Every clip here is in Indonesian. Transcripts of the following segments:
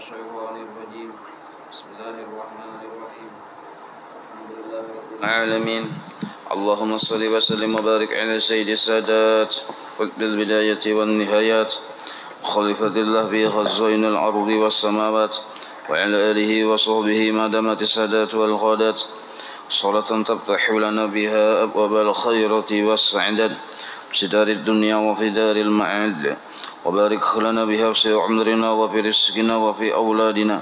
الشيطان الرجيم بسم الله الرحمن الرحيم الحمد لله رب العالمين اللهم صل وسلم وبارك على سيد السادات قطب البداية والنهايات خليفة الله في خزائن الأرض والسماوات وعلى آله وصحبه ما دامت السادات والغادات صلاة تفتح لنا بها أبواب الخيرة والسعادة في دار الدنيا وفي دار المعاد وبارك لنا بها في عمرنا وفي رزقنا وفي أولادنا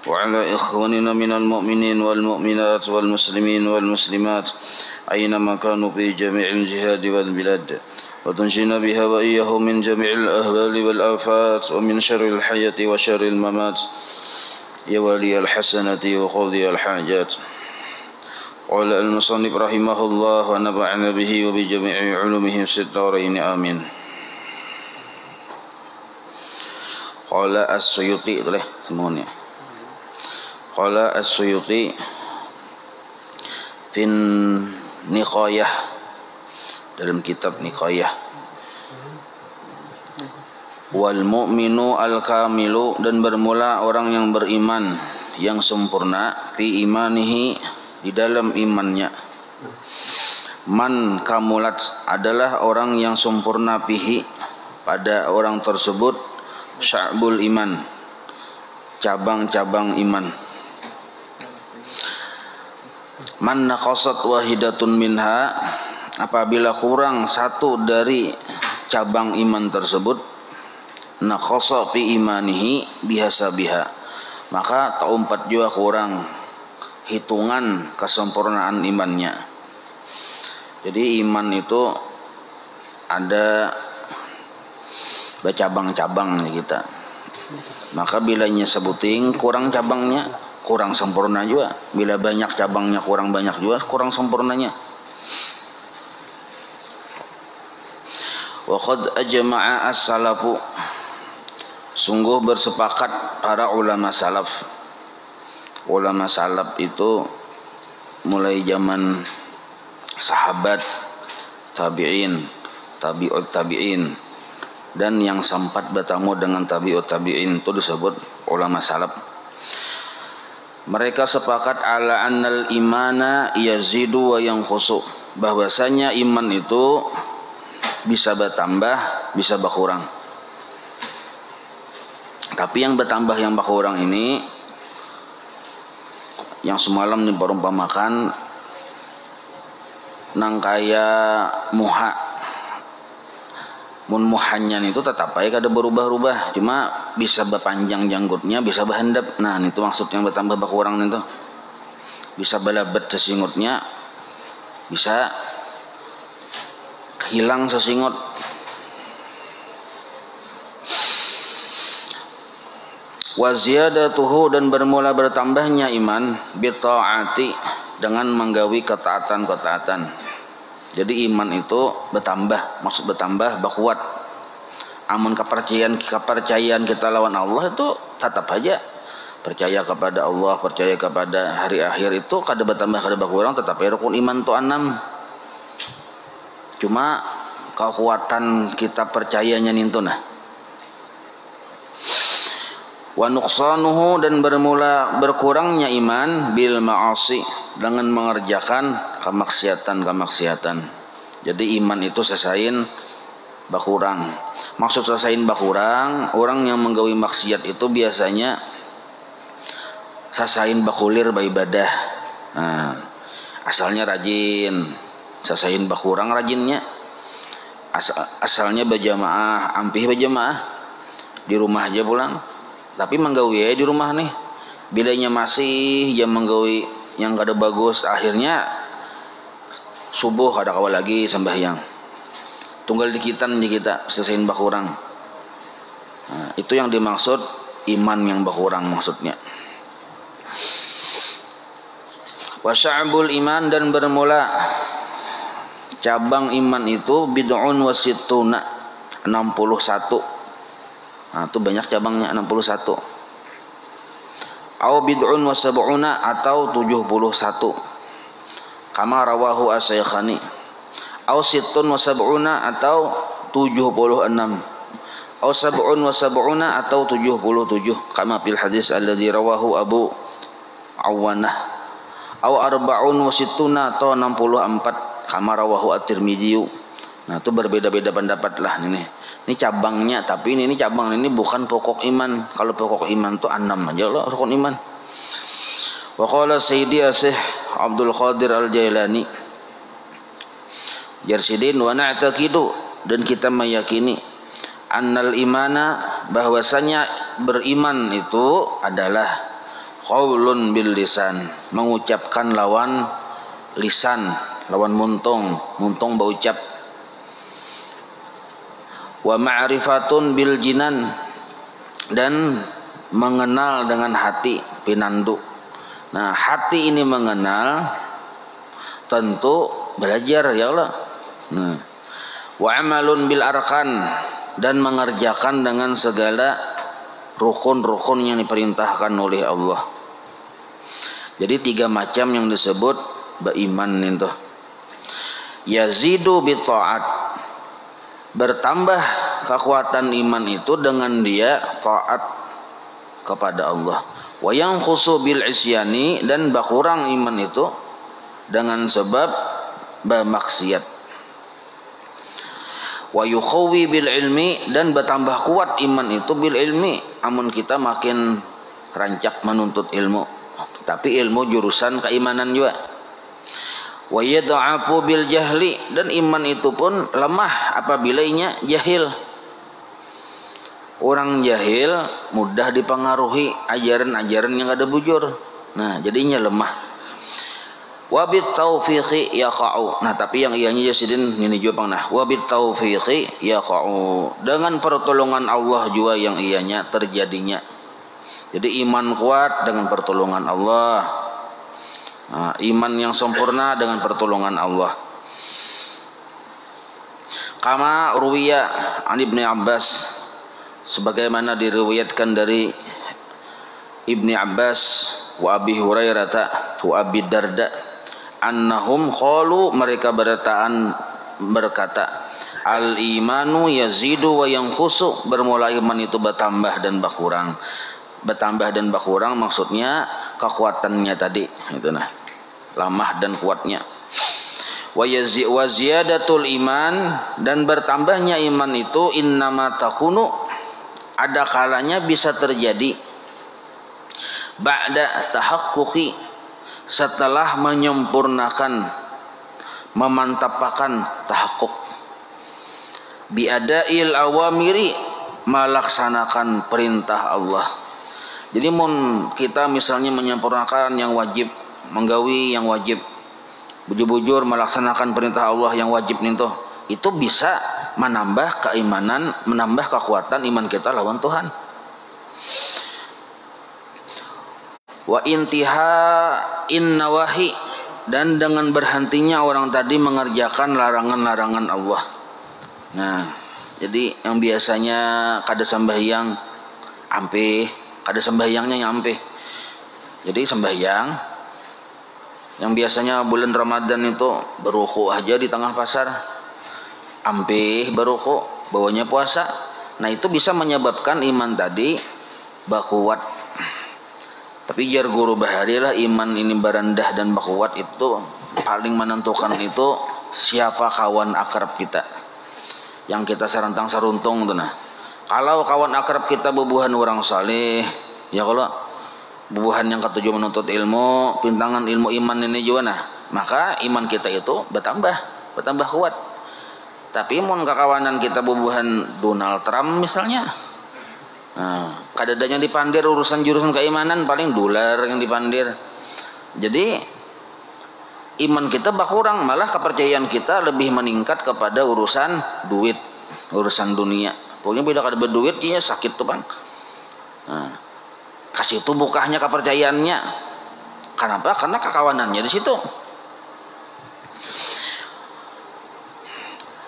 وعلى إخواننا من المؤمنين والمؤمنات والمسلمين والمسلمات أينما كانوا في جميع الجهاد والبلاد وتنجينا بها وإياهم من جميع الأهوال والآفات ومن شر الحياة وشر الممات يا ولي الحسنة وقاضي الحاجات. قال المصنف رحمه الله ونفعنا به وبجميع علومه في الدارين آمين. Qala As-Suyuti boleh semuanya. Qala As-Suyuti fin Niqayah, dalam kitab Niqayah. Wal mu'minu al-kamilu, dan bermula orang yang beriman yang sempurna fi imanihi, di dalam imannya. Man kamulat, adalah orang yang sempurna fihi, pada orang tersebut sya'bul iman, cabang-cabang iman. Man naqasat wahidatun minha, apabila kurang satu dari cabang iman tersebut, naqasa fi imanihi bihasabiha, maka taumpat juga kurang hitungan kesempurnaan imannya. Jadi iman itu ada bercabang-cabang kita. Maka bila sebuting kurang cabangnya, kurang sempurna juga. Bila banyak cabangnya, kurang banyak juga, kurang sempurnanya. Wa qad ajma'a as-salafu, sungguh bersepakat para ulama salaf. Ulama salaf itu mulai zaman sahabat, tabi'in, tabi'ut tabi'in, dan yang sempat bertemu dengan tabi'ut tabi'in itu disebut ulama salaf. Mereka sepakat ala annal imana yazidu wa yanqusu, bahwasanya iman itu bisa bertambah, bisa berkurang. Tapi yang bertambah, yang berkurang ini, yang semalam diperumpamakan nang kaya muha. Mun muhanyan itu tetap aja kada berubah-ubah, cuma bisa berpanjang janggutnya, bisa berhendap. Nah, itu maksud yang bertambah berkurang itu. Bisa belabat sesingutnya, bisa hilang sesingut. Wa ziyadatuhu, dan bermula bertambahnya iman bita'ati, dengan menggawi ketaatan-ketaatan. Jadi iman itu bertambah, maksud bertambah, berkuat. Amun kepercayaan kita lawan Allah itu tetap aja percaya kepada Allah, percaya kepada hari akhir itu kada bertambah, kada berkurang, tetap rukun iman itu 6. Cuma kekuatan kita percayanya nintu nah. Wa nuqsanuhu, dan bermula berkurangnya iman bil ma'asi, dengan mengerjakan kemaksiatan. Jadi iman itu sesain berkurang. Maksud sesain berkurang, orang yang menggawi maksiat itu biasanya sesain berkulir beribadah. Nah, asalnya rajin, sesain berkurang rajinnya. Asalnya berjamaah, ampih berjamaah, di rumah aja pulang. Tapi menggawi di rumah nih, bilanya masih jam menggawi yang kada bagus, akhirnya subuh kada kawal lagi sembahyang. Tunggal dikitan di kita sesain berkurang. Nah, itu yang dimaksud iman yang berkurang maksudnya. Wa sya'bul iman, dan bermula cabang iman itu bid'un wa sittuna, 61. Nah, itu banyak cabangnya, 61. Au bid'un wa sab'una, atau 71. Kama rawahu as-Syakhani. Au sittun wa sab'una, atau 76. Au sab'un wa sab'una atau 77 kama fil hadis alladzi rawahu Abu Awanah. Au arba'un wa sittuna atau 64 kama rawahu At-Tirmidzi. Nah, itu berbeda-beda pendapat lah ini. Ini cabangnya, tapi ini cabang ini bukan pokok iman. Kalau pokok iman itu 6 aja lah rukun iman. Wa qala Sayyidi Syekh Abdul Qadir Al-Jailani Jarsidin wa na'taqidu, dan kita meyakini annal imana, bahwasanya beriman itu adalah qaulun bil lisan, mengucapkan lawan lisan, lawan muntung berucap. Wa ma'rifatun bil jinan, dan mengenal dengan hati, pinandu. Nah, hati ini mengenal, tentu belajar ya Allah. Nah, wa amalun bil arkan, dan mengerjakan dengan segala rukun-rukun yang diperintahkan oleh Allah. Jadi 3 macam yang disebut beriman itu. Yazidu bi ta'at, bertambah kekuatan iman itu dengan dia taat kepada Allah. Wa yanqusu bil isyani, dan berkurang iman itu dengan sebab bermaksiat. Wa yukhawi bil ilmi, dan bertambah kuat iman itu bil ilmi, amun kita makin rancak menuntut ilmu, tapi ilmu jurusan keimanan juga. Wa yad'afu bil jahli, dan iman itu pun lemah apabila ianya jahil. Orang jahil mudah dipengaruhi ajaran-ajaran yang ada bujur. Nah, jadinya lemah. Wa bit taufiqi yaqa'u. Nah, tapi yang ianya Jasidin ini juga pernah. Wa bit taufiqi yaqa'u. Dengan pertolongan Allah juga yang ianya terjadinya. Jadi iman kuat dengan pertolongan Allah. Nah, iman yang sempurna dengan pertolongan Allah. Kama ruwiya an Ibnu Abbas, sebagaimana diriwayatkan dari Ibnu Abbas wa Abi Hurairah wa Abi Darda, annahum qalu, mereka berkata, al imanu yazidu wa yanqusu, bermula iman itu bertambah dan berkurang. Bertambah dan berkurang maksudnya kekuatannya tadi, itu nah, lemah dan kuatnya. Wa ziyadatul iman, dan bertambahnya iman itu innama takunu, ada kalanya bisa terjadi ba'da tahaqquqi, setelah menyempurnakan, memantapkan tahaqquq, biada'il awamiri, melaksanakan perintah Allah. Jadi kita misalnya menyempurnakan yang wajib, menggawi yang wajib, bujur-bujur melaksanakan perintah Allah yang wajib itu bisa menambah keimanan, menambah kekuatan iman kita lawan Tuhan. Wa intiha in nawahi, dan dengan berhentinya orang tadi mengerjakan larangan-larangan Allah. Nah, jadi yang biasanya kada sembahyang ampe, kada sembahyangnya yang ampe. Jadi sembahyang yang biasanya bulan Ramadan itu beruku aja di tengah pasar, ampe beruku, bawanya puasa. Nah, itu bisa menyebabkan iman tadi bakuat. Tapi jar guru bahari lah, iman ini berendah dan bakuat itu paling menentukan itu siapa kawan akrab kita yang kita sarantang saruntung tuh. Nah, kalau kawan akrab kita bubuhan orang saleh, ya kalau bubuhan yang ketujuh menuntut ilmu, pintangan ilmu iman ini juga, nah, maka iman kita itu bertambah kuat. Tapi mun kekawanan kita bubuhan Donald Trump misalnya, nah, kadadanya dipandir urusan jurusan keimanan, paling dolar yang dipandir. Jadi iman kita berkurang, malah kepercayaan kita lebih meningkat kepada urusan duit, urusan dunia. Pokoknya beda kada berduit dia sakit tuh bang. Nah, kasih itu bukahnya kepercayaannya. Kenapa? Karena kekawanannya di situ.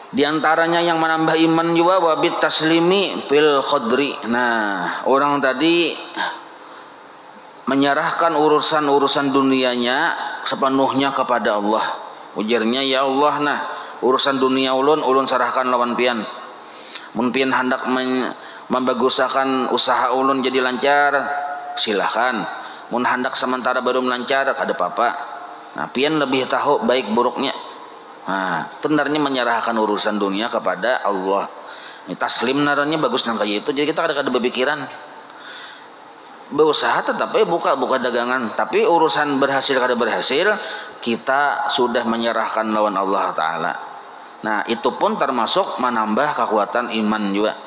Di antaranya yang menambah iman juga wabit taslimi fil khadri. Nah, orang tadi menyerahkan urusan-urusan dunianya sepenuhnya kepada Allah. Ujarnya, ya Allah, nah, urusan dunia ulun serahkan lawan pian. Mun pian hendak membagusakan usaha ulun jadi lancar, silahkan. Mun hendak sementara baru lancar, kada apa-apa. Nah, pian lebih tahu baik buruknya. Nah, sebenarnya menyerahkan urusan dunia kepada Allah. Ini taslim narannya bagus nang kayak itu. Jadi kita kada berpikiran berusaha tetap buka dagangan, tapi urusan berhasil kada berhasil kita sudah menyerahkan lawan Allah Ta'ala. Nah, itu pun termasuk menambah kekuatan iman juga.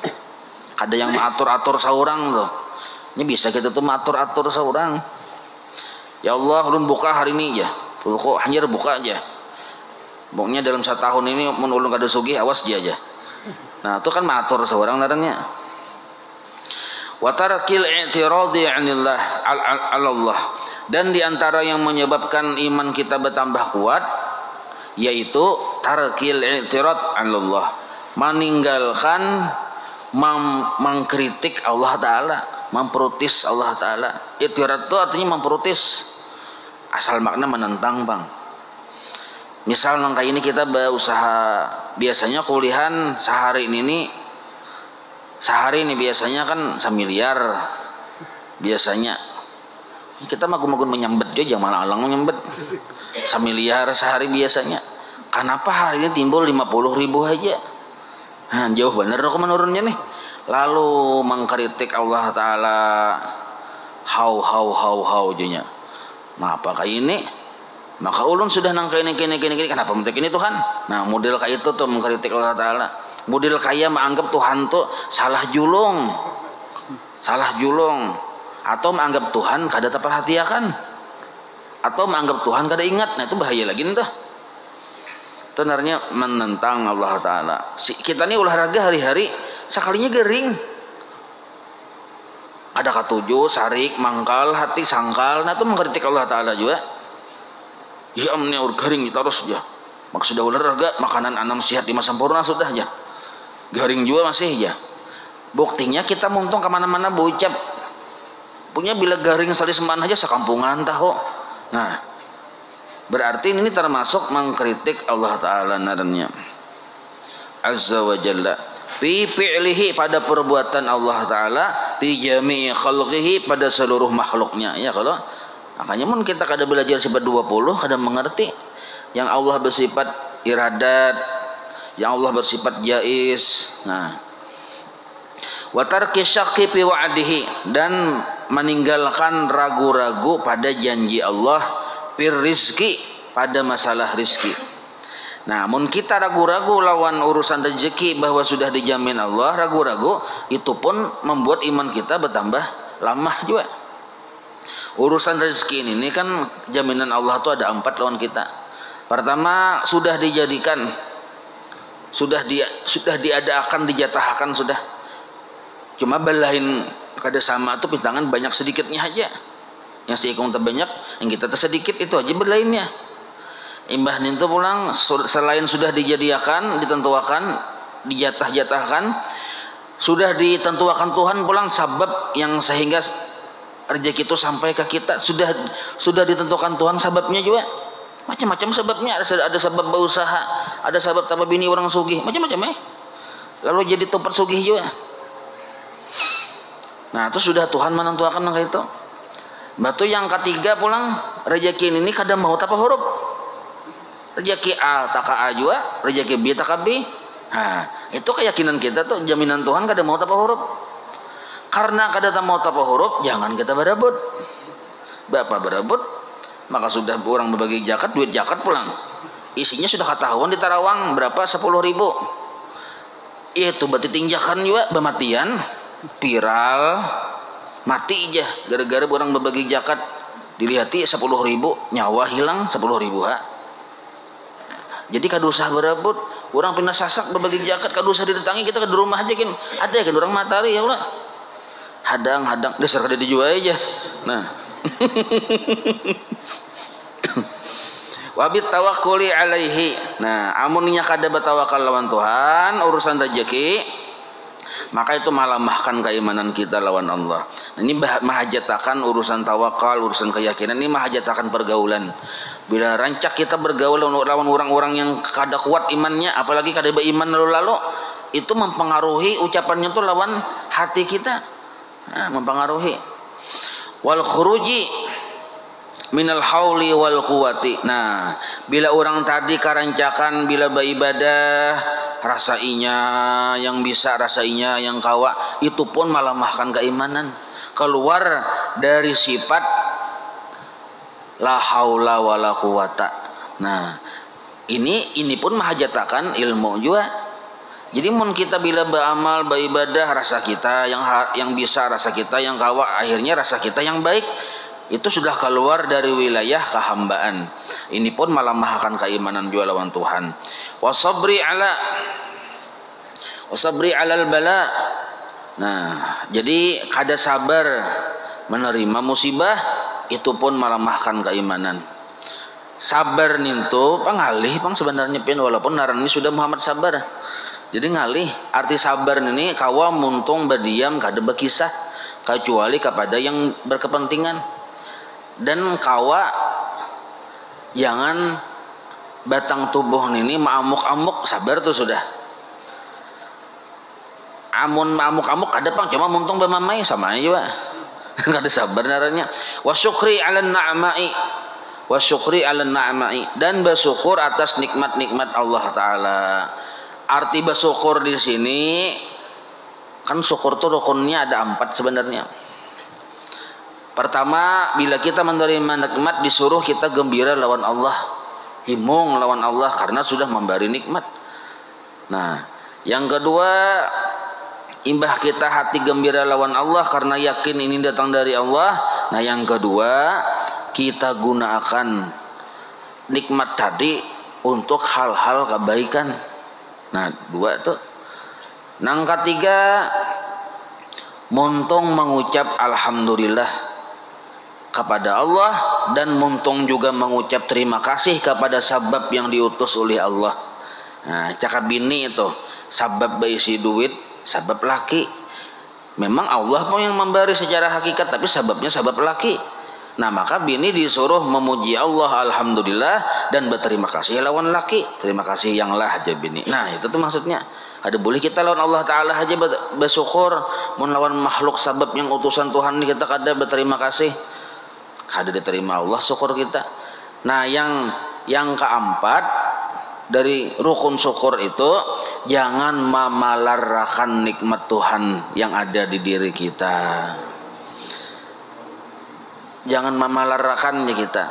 Ada yang mengatur-atur seorang tuh. Ini bisa kita tuh mengatur-atur seorang. Ya Allah, ulun buka hari ini aja. Kok hanya buka aja. Pokoknya dalam 1 tahun ini mun ulun kada sugih awas aja. Nah, itu kan mengatur seorang narannya. Wa tarkil i'tiradi 'anillah Allah. Dan diantara yang menyebabkan iman kita bertambah kuat yaitu tarkil i'tirad 'anillah, meninggalkan mengkritik Allah Ta'ala, memprotes Allah Ta'ala. I'tirad itu artinya memprotes, asal makna menentang bang. Misal nang kayak ini kita berusaha, biasanya kuliahan sehari ini biasanya kan 1 miliar biasanya. Kita magun-magun menyambet aja, malah alang menyambet 1 miliar sehari biasanya. Kenapa hari ini timbul 50.000 aja? Nah, jauh bener kok menurunnya nih. Lalu mengkritik Allah Ta'ala, how jadinya. Maka kayak ini, maka ulun sudah nang kini kenapa mentek ini Tuhan? Nah, model kayak itu tuh mengkritik Allah Ta'ala. Model kayak menganggap Tuhan tuh salah julung, atau menganggap Tuhan kada terperhatikan, atau menganggap Tuhan kada ingat. Nah, itu bahaya lagi nih tuh. Sebenarnya menentang Allah Ta'ala. Kita nih olahraga hari-hari sekalinya gering, ada katujuh, sarik, mangkal, hati, sangkal. Nah, itu mengkritik Allah Ta'ala juga. Ya amne garing terus aja. Maksudnya olahraga, makanan anam sehat 5 sempurna sudah aja. Garing juga masih aja. Buktinya kita muntung kemana-mana bocap. Punya bila garing sali sembahan aja sekampungan tahu. Nah, berarti ini termasuk mengkritik Allah Ta'ala narannya Azza wa Jalla fi fi'lihi, pada perbuatan Allah Ta'ala, fi jami'i khalqihi, pada seluruh makhluknya. Ya, kalau makanya mun kita kada belajar sifat 20 kada mengerti yang Allah bersifat iradat, yang Allah bersifat jaiz. Nah, wa tarki syakki fi wa'dihi, dan meninggalkan ragu-ragu pada janji Allah, fir rizki, pada masalah rizki. Nah, mun kita ragu-ragu lawan urusan rezeki bahwa sudah dijamin Allah, ragu-ragu, itu pun membuat iman kita bertambah lemah juga. Urusan rezeki ini kan jaminan Allah itu ada 4 lawan kita. Pertama, sudah dijadikan, sudah diadakan, dijatahkan sudah. Cuma balahin kada sama itu pintangan banyak sedikitnya aja. Yang seikung terbanyak, yang kita tersedikit itu aja berlainnya. Imbah nintu pulang selain sudah dijadikan, ditentuakan, dijatah-jatahkan, sudah ditentuakan Tuhan pulang sabab yang sehingga rezeki itu sampai ke kita, sudah ditentukan Tuhan sababnya juga. Macam-macam sebabnya, ada sebab berusaha, ada sebab tambah bini orang sugih, macam-macam lalu jadi tempat sugih juga. Nah, itu sudah Tuhan menentukan kayak itu. Batu yang ketiga pulang, rezeki ini kada mau apa huruf. Rezeki A tak A juga, rezeki B tak B. Nah, itu keyakinan kita tuh, jaminan Tuhan kada mau apa huruf. Karena kada mau apa huruf, jangan kita berebut. Bapak berebut, maka sudah orang berbagi zakat, duit zakat pulang. Isinya sudah ketahuan di Tarawang berapa, 10.000. Itu berarti tinjakan juga bematian, viral, mati aja gara-gara orang berbagi zakat, dilihati 10.000, nyawa hilang 10.000 ha. Jadi kada usah berebut, orang pindah sasak berbagi zakat, kada usah didatangi, kita ke rumah aja kan. Ada kan orang matahari ya Allah. Hadang dasar kada dijual aja. Nah. Wabit tawakkuli alaihi. Nah, amunnya kada bertawakal lawan Tuhan urusan rezeki, maka itu melemahkan keimanan kita lawan Allah. Nah, ini mahajatakan urusan tawakal, urusan keyakinan, ini mahajatakan pergaulan. Bila rancak kita bergaul lawan orang-orang yang kada kuat imannya, apalagi kada beriman lalu-lalu, itu mempengaruhi ucapannya tuh lawan hati kita. Nah, mempengaruhi. Wal khuruji minal hauli wal quwati. Nah, bila orang tadi karancakan bila beribadah rasainya yang bisa, rasainya yang kawa, itu pun malah mahkan keimanan. Keluar dari sifat la haula wala quwata. Nah, ini pun mahajatakan ilmu juga. Jadi mun kita bila beramal beribadah rasa kita yang bisa, rasa kita yang kawa, akhirnya rasa kita yang baik itu sudah keluar dari wilayah kehambaan. Ini pun malah mahkan keimanan juga lawan Tuhan. Wasabri alal bala. Nah, jadi kada sabar menerima musibah itu pun malah mahkan keimanan. Sabar nintu pangalih pang sebenarnya pin, walaupun naran ini sudah Muhammad sabar. Jadi ngalih arti sabar ini kawa muntung berdiam kada berkisah kecuali kepada yang berkepentingan. Dan kawa jangan batang tubuh ini ma'amuk-amuk, sabar tuh sudah. Amun ma'amuk-amuk ada pang cuma muntung bemamai sama aja juga. Kada sabar naranya. Wasyukri 'alan na'ma'i. Wasyukri 'alan na'ma'i, dan bersyukur atas nikmat-nikmat Allah taala. Arti bersyukur di sini kan syukur tuh rukunnya ada 4 sebenarnya. Pertama, bila kita menerima nikmat disuruh kita gembira lawan Allah, himung lawan Allah karena sudah memberi nikmat. Nah, yang kedua, imbah kita hati gembira lawan Allah karena yakin ini datang dari Allah. Nah, yang kedua, kita gunakan nikmat tadi untuk hal-hal kebaikan. Nah, 2 tuh. Yang ketiga, muntung mengucap alhamdulillah kepada Allah, dan muntung juga mengucap terima kasih kepada sabab yang diutus oleh Allah. Nah, cakap bini itu sabab berisi duit, sabab laki. Memang Allah pun yang memberi secara hakikat, tapi sababnya sabab laki. Nah, maka bini disuruh memuji Allah alhamdulillah dan berterima kasih lawan laki. Terima kasih yang lah aja bini. Nah, itu tuh maksudnya. Ada boleh kita lawan Allah taala aja bersyukur, mun lawan makhluk sabab yang utusan Tuhan ini kita kada berterima kasih. Kada diterima Allah syukur kita. Nah, yang keempat dari rukun syukur itu jangan memalarkan nikmat Tuhan yang ada di diri kita. Jangan memalarkannya kita.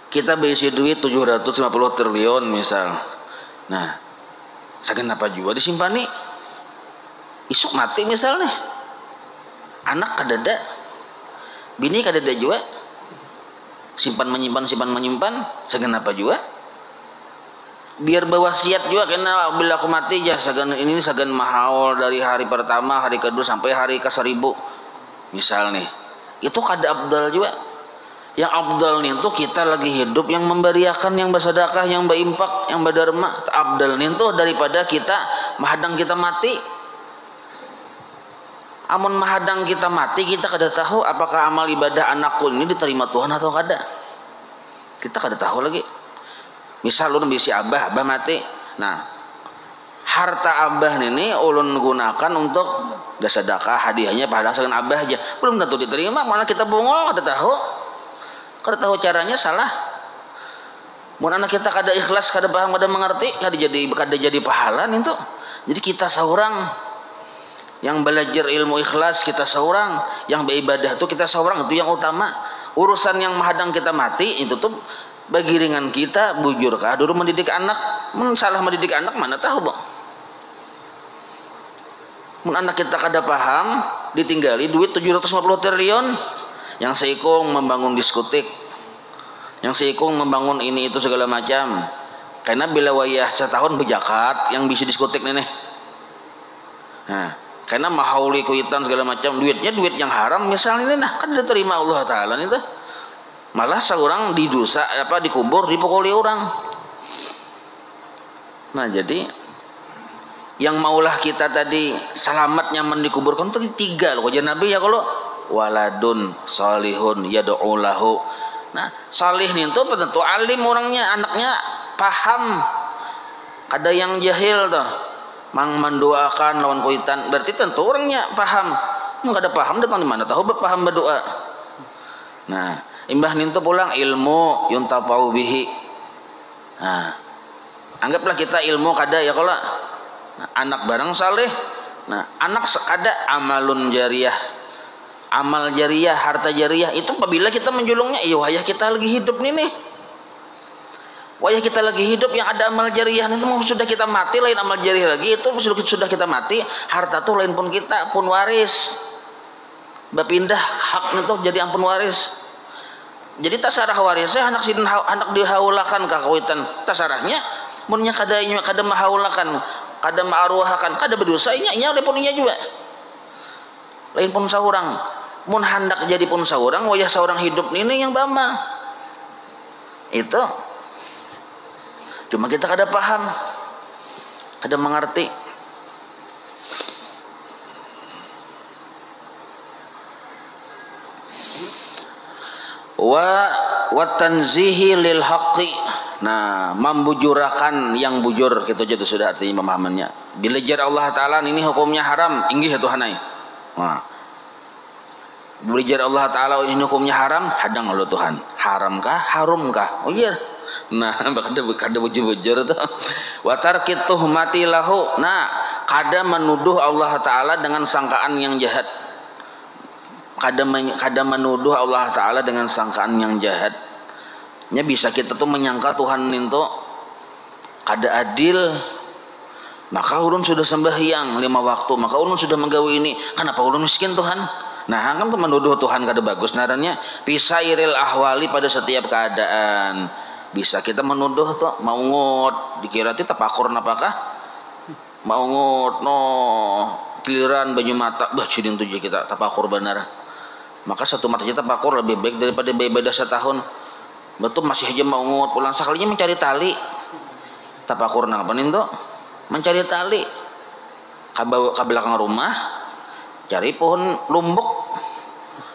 Kita berisi duit 750 triliun misal. Nah, saking apa juga disimpan nih. Isuk mati misalnya. Anak kadada. Bini kadada juga. Simpan menyimpan, saking apa juga. Biar berwasiat juga karena bila aku mati ya sagan ini sagan mahal dari hari pertama, hari kedua sampai hari ke-1000. Misal nih. Itu kada abdal juga. Yang abdal nih tuh kita lagi hidup yang memberiakan, yang bersedekah, yang berimpak, yang berderma. Abdal nih tuh daripada kita mahadang kita mati. Amun mahadang kita mati, kita kada tahu apakah amal ibadah anakku ini diterima Tuhan atau kada. Kita kada tahu lagi. Misal ulun bisi abah mati. Nah, harta abah ini ulun gunakan untuk sedekah, hadiahnya padahal saking abah aja. Belum tentu diterima, malah kita bungol, kada tahu. Kada tahu caranya salah. Mun anak kita kada ikhlas, kada paham, kada mengerti, kada jadi pahala itu. Jadi kita seorang yang belajar ilmu ikhlas, kita seorang yang beribadah itu kita seorang, itu yang utama. Urusan yang mahadang kita mati itu tuh bagi ringan kita. Bujurkah dulu mendidik anak? Mun salah mendidik anak mana tahu, Bang. Mun anak kita kada paham, ditinggali duit 750 triliun, yang seikung membangun diskotik, yang seikung membangun ini itu segala macam. Karena bila wayah setahun bejakat yang bisa diskotik nih. Nah, karena mahauli kuitan segala macam, duitnya duit yang haram misalnya, nah kan diterima Allah taala itu. Malah seorang didosa dikubur dipukuli orang. Nah, jadi yang maulah kita tadi selamat nyaman dikuburkan itu 3 loh. Jadi Nabi ya kalau waladun salihun yad'u lahu. Nah, salih nih itu tentu alim orangnya, anaknya paham. Ada yang jahil tuh. mang mendoakan lawan kuitan, berarti tentu orangnya paham. Enggak ada paham depan mana tahu berpaham berdoa. Nah, imbah nintu pulang ilmu yuntafau bihi. Nah, anggaplah kita ilmu kada ya kalau anak barang saleh. Nah, anak kada amalun jariyah. Amal jariyah, harta jariyah itu apabila kita menjulungnya, iya wayah kita lagi hidup nih. Wayah kita lagi hidup yang ada amal jariyah itu sudah kita mati, lain amal jariyah lagi itu sudah kita mati, harta tuh lain pun kita pun waris. Bapindah hak itu jadi ampun waris. Jadi tasarah warisnya anak dihaulakan ka kawitan. Tasarahnya munnya kada mahaulakan, kada maaruhakan, kada berdosa nya oleh pun nya juga. Lain pun saurang. Mun hendak jadi pun saurang, wayah saurang hidup ini yang bama. Itu. Cuma kita kada paham. Kada mengerti. Wa tanzihi lil haqqi. Nah, membujurakan yang bujur gitu aja sudah artinya pemahamannya. Bila jar Allah taala ini hukumnya haram, inggih ya Tuhan ai. Nah. Bila jar Allah taala ini hukumnya haram, hadang Allah Tuhan. Haramkah? Harumkah? Oh iya. Nah, kada bujur-bujur tuh. Wa tarkit tuhmati lahu. Nah, kada menuduh Allah taala dengan sangkaan yang jahat. Kada menuduh Allah taala dengan sangkaan yang jahat. Nya bisa kita tuh menyangka Tuhan itu kada adil. Maka ulun sudah sembahyang 5 waktu, maka ulun sudah menggawe ini. Kenapa ulun miskin Tuhan? Nah, kan menuduh Tuhan kada bagus narannya. Pisairil ahwali pada setiap keadaan. Bisa kita menuduh tuh maungut, dikira ti tapakur napakah? Maungut no kiliran baju mata, bah cidin tuh kita tapakur benar. Maka satu mata kita tapakur lebih baik daripada beda setahun. Betul masih aja maungut pulang sekalinya mencari tali. Tapakur nang panin tuh mencari tali. Ke belakang rumah cari pohon lumbuk.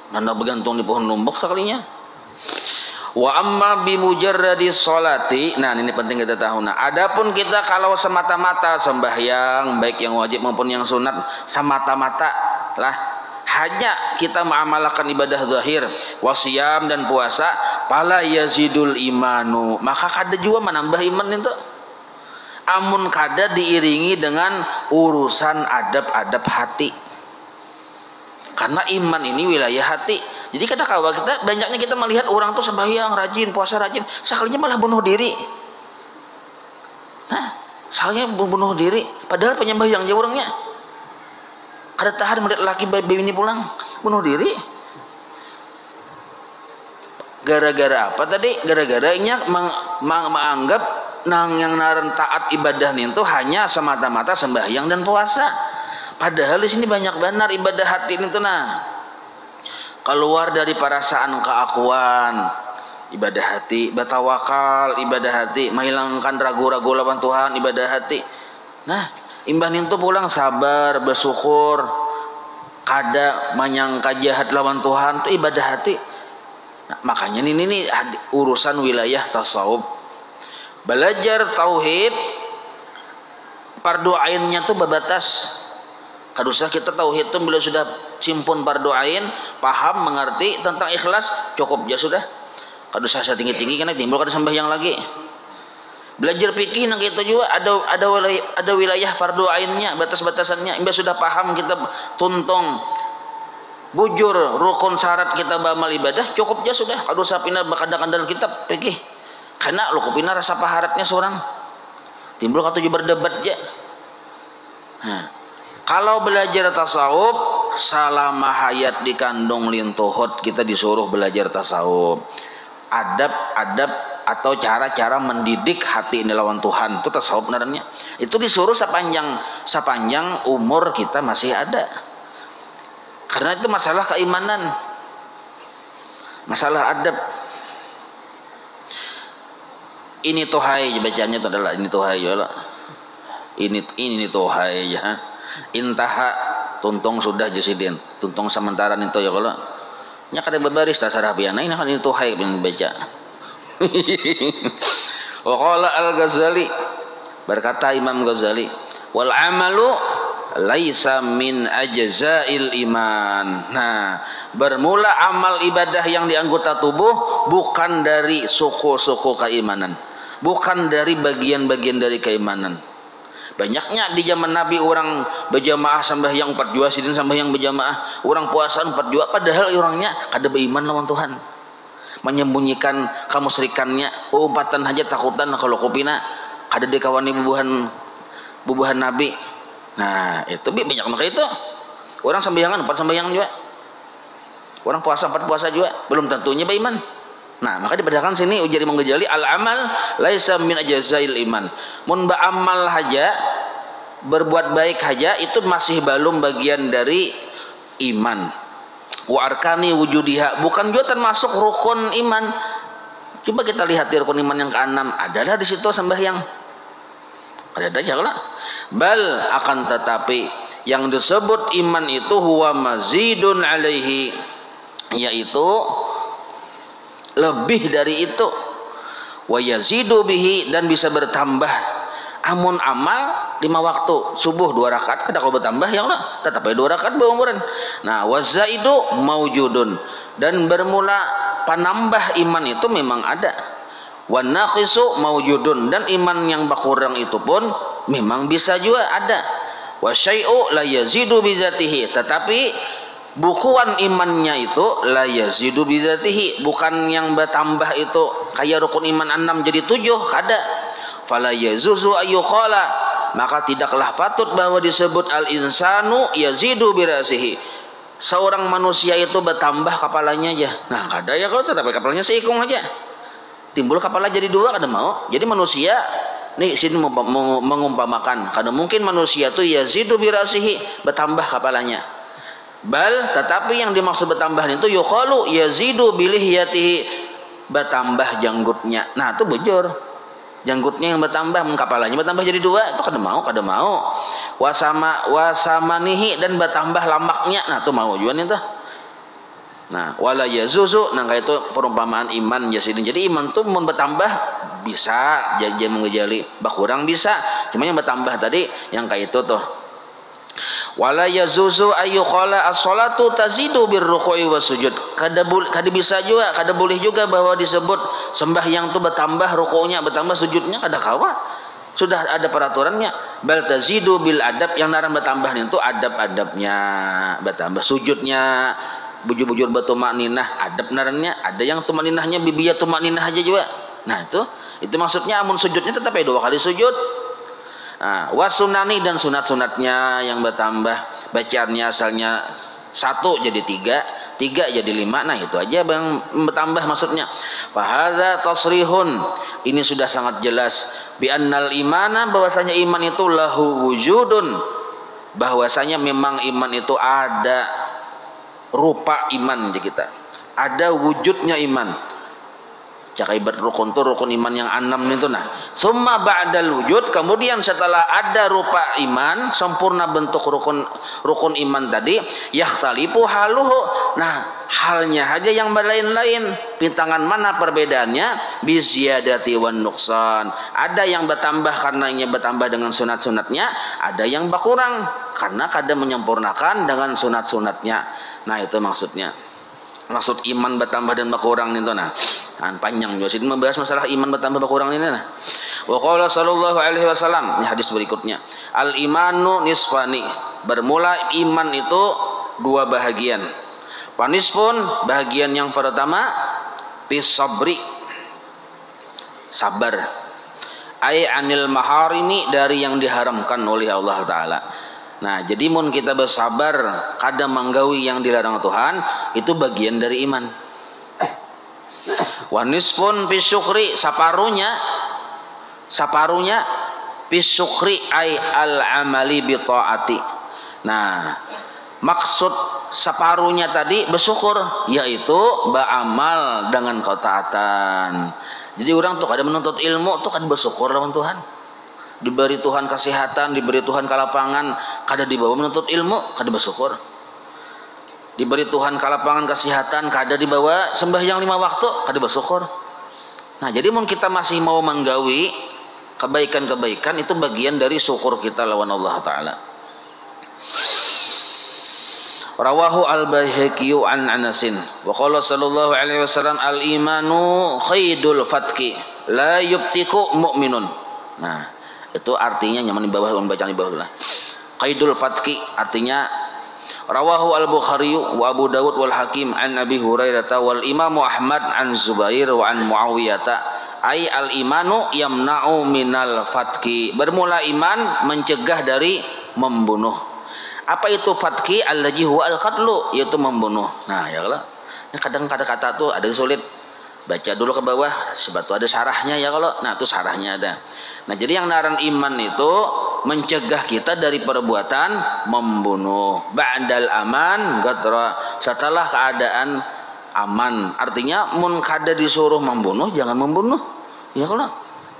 Nanda bergantung di pohon lumbuk sekalinya. Wa amma bi mujarradi sholati. Nah, ini penting kita tahu. Nah, adapun kita kalau semata-mata sembahyang baik yang wajib maupun yang sunat semata-mata lah hanya kita mengamalkan ibadah zahir, wasiyam dan puasa, pala yazidul imanu. Maka kada juga menambah iman itu. Amun kada diiringi dengan urusan adab-adab hati. Karena iman ini wilayah hati. Jadi kadang-kadang kita banyaknya kita melihat orang tuh sembahyang rajin, puasa rajin, sekalinya malah bunuh diri. Nah, sekalinya bunuh diri, padahal penyembahyang aja orangnya. Kada tahan melihat laki bayi ini pulang bunuh diri. Gara-gara apa tadi? Gara-garanya menganggap nang yang naran taat ibadah itu hanya semata-mata sembahyang dan puasa. Padahal di sini banyak benar ibadah hati itu nah. Keluar dari perasaan keakuan, ibadah hati, batawakal, ibadah hati, menghilangkan ragu-ragu lawan Tuhan, ibadah hati. Nah, imbah itu pulang sabar, bersyukur, kada menyangka jahat lawan Tuhan, itu ibadah hati. Nah, makanya ini urusan wilayah tasawuf. Belajar tauhid, fardu ainnya tuh berbatas. Kadusah kita tauhid itu bila sudah simpun fardu ain, paham, mengerti tentang ikhlas, cukup ya sudah. Kadusah saya tinggi-tinggi karena timbul kada sembahyang lagi. Belajar fikih nang kita juga ada wilayah fardu ainnya, batas-batasannya. Imbah sudah paham kita tuntung bujur rukun syarat kita beramal ibadah, cukup ya sudah. Kadusah pindah bakadang-kadang kitab fikih. Karena lukupina rasa paharatnya seorang. Timbul katuju berdebat aja. Nah, kalau belajar tasawuf selama hayat dikandung lintuhut kita disuruh belajar tasawuf. Adab-adab atau cara-cara mendidik hati ini lawan Tuhan itu tasawuf benarannya. Itu disuruh sepanjang umur kita masih ada. Karena itu masalah keimanan. Masalah adab. Ini tuhai bacanya itu adalah ini tuhai ya. Ini tuhai ya. Intaha tuntung sudah jasidin. Tuntung sementara itu ya kalau. Nya kada berbaris tasarah piana ini kan ini tuhai yang baca. Wa qala Al-Ghazali berkata Imam Ghazali, Wal amalu laisa min ajzail iman. Nah, bermula amal ibadah yang di anggota tubuh bukan dari suku-suku keimanan, bukan dari bagian-bagian dari keimanan. Banyaknya di zaman Nabi orang berjamaah sembahyang 4 jua, sidin sembahyang berjamaah, orang puasa 4 jua, padahal orangnya kada beriman lawan Tuhan. Menyembunyikan kemusyrikannya, umpatan aja takutan kalau kopina kada dikawani bubuhan Nabi. Nah, itu banyak maka itu. Orang sembayangan 4 sembahyang juga. Orang puasa 4 puasa juga, belum tentunya beriman. Nah, maka dibedakan sini ujar Imam Ghazali, al amal laisa min ajzail iman. Mun ba amal haja, berbuat baik haja itu masih belum bagian dari iman. Wa arkani wujudiha, bukan juga termasuk rukun iman. Coba kita lihat di rukun iman yang ke-6, adalah di situ sembahyang. Ada aja lah. Bal akan tetapi yang disebut iman itu huwa mazidun alaihi, yaitu lebih dari itu. Wa yazidu bihi, dan bisa bertambah. Amun amal 5 waktu, subuh 2 rakaat kada kau bertambah ya Allah, tetap 2 rakaat beumuran. Nah, wazaidu maujudun, dan bermula penambah iman itu memang ada. Wan naqisu maujudun, dan iman yang berkurang itu pun memang bisa juga ada. Wa syai'u la yazidu bidzatihi, tetapi bukuan imannya itu la yazidu bidzatihi, bukan yang bertambah itu kayak rukun iman 6 jadi 7, kada. Fala yazuzu ayyuqala, maka tidaklah patut bahwa disebut al insanu yazidu birasihi, seorang manusia itu bertambah kepalanya aja. Nah, kada ya kalau tetapi kepalanya seikung aja, timbul kepala jadi 2 kada mau. Jadi manusia nih sini mengumpamakan, kada mungkin manusia itu yazidu birasihi, bertambah kepalanya. Bal, tetapi yang dimaksud bertambah itu yuqalu yazidu bilihyatihi, bertambah janggutnya. Nah, itu bujur. Janggutnya yang bertambah, kepalanya bertambah jadi 2, itu kada mau. Wasamanihi, dan bertambah lamaknya. Nah, itu mau juga nih tuh. Nah, wala yazuzu, nah itu perumpamaan iman jasidin. Jadi iman tuh mau bertambah bisa, jadi mengejali, berkurang bisa. Cuma yang bertambah tadi yang kayak itu tuh. Wala yazuzu ayyuqala as-salatu tazidu birruku'i wasujud. Kada bisa juga, kada boleh juga bahwa disebut sembahyang itu bertambah ruku'nya, bertambah sujudnya, kada kawa. Sudah ada peraturannya. Bal tazidu bil adab, yang narang bertambah itu adab-adabnya, bertambah sujudnya, bujur-bujur batumakninah, adab narannya. Ada yang tumakninahnya bibiyah tumakninah aja juga. Nah, itu maksudnya amun sujudnya tetap 2 kali sujud. Nah, wasunani, dan sunat-sunatnya yang bertambah, bacaannya asalnya 1 jadi 3 jadi 5. Nah, itu aja yang bertambah maksudnya. Fahadza tasrihun, ini sudah sangat jelas bi annal imana, bahwasanya iman itu lahu wujudun, bahwasanya memang iman itu ada rupa iman di kita, ada wujudnya iman. Cakai berrukun tuh rukun iman yang 6 itu. Nah, summa ba'dal wujud, kemudian setelah ada rupa iman, sempurna bentuk rukun iman tadi, yahtalifu haluhu. Nah, halnya aja yang berlain-lain. Pintangan mana perbedaannya? Bisyadati wan nuqsan. Ada yang bertambah karena ini bertambah dengan sunat-sunatnya, ada yang berkurang karena kada menyempurnakan dengan sunat-sunatnya. Nah, itu maksudnya. Maksud iman bertambah dan berkurang itu. Nah, panjang juga sih membahas masalah iman bertambah berkurang ini. Nah, wa qala sallallahu alaihi wasallam, ini hadis berikutnya, al imanu nisfani, bermula iman itu 2 bahagian. Panisfun, bahagian yang pertama bis sabri, sabar, ai anil maharimi, dari yang diharamkan oleh Allah taala. Nah, jadi mun kita bersabar kada manggawi yang dilarang Tuhan, itu bagian dari iman. Wanisfun bisyukri, saparunya bisyukri ay al amali bi taati. Nah, maksud saparunya tadi bersyukur, yaitu beramal dengan ketaatan. Jadi orang tuh kada menuntut ilmu tuh kada bersyukur lawan Tuhan. Diberi Tuhan kesehatan, diberi Tuhan kelapangan, kada dibawa menuntut ilmu, kada bersyukur. Diberi Tuhan kelapangan kesehatan, kada dibawa sembahyang 5 waktu, kada bersyukur. Nah, jadi mun kita masih mau menggawi Kebaikan-kebaikan itu bagian dari syukur kita lawan Allah Ta'ala. Rawahu al-Baihaqi an Anasin wa qala sallallahu alaihi wasallam al-imanu qaidul fatki la yubtiku mu'minun. Nah, itu artinya nyaman di bawah, bacaan di bawah lah. Qaidul fatki artinya rawahu al-Bukhari wa Abu Dawud wal Hakim an Abi Hurairah wal Imam Ahmad an Zubair wa an Muawiyah ay al-imanu yamna'u minal fatki. Bermula iman mencegah dari membunuh. Apa itu fatki? Allazi huwa al-qatlu, yaitu membunuh. Nah, ya kalau kadang kata-kata tuh ada sulit. Baca dulu ke bawah, sebab itu ada syarahnya ya kalau. Nah, itu syarahnya ada. Nah, jadi yang naran iman itu mencegah kita dari perbuatan membunuh. Ba'dal aman gatra, setelah keadaan aman. Artinya mun kada disuruh membunuh jangan membunuh. Ya kalau.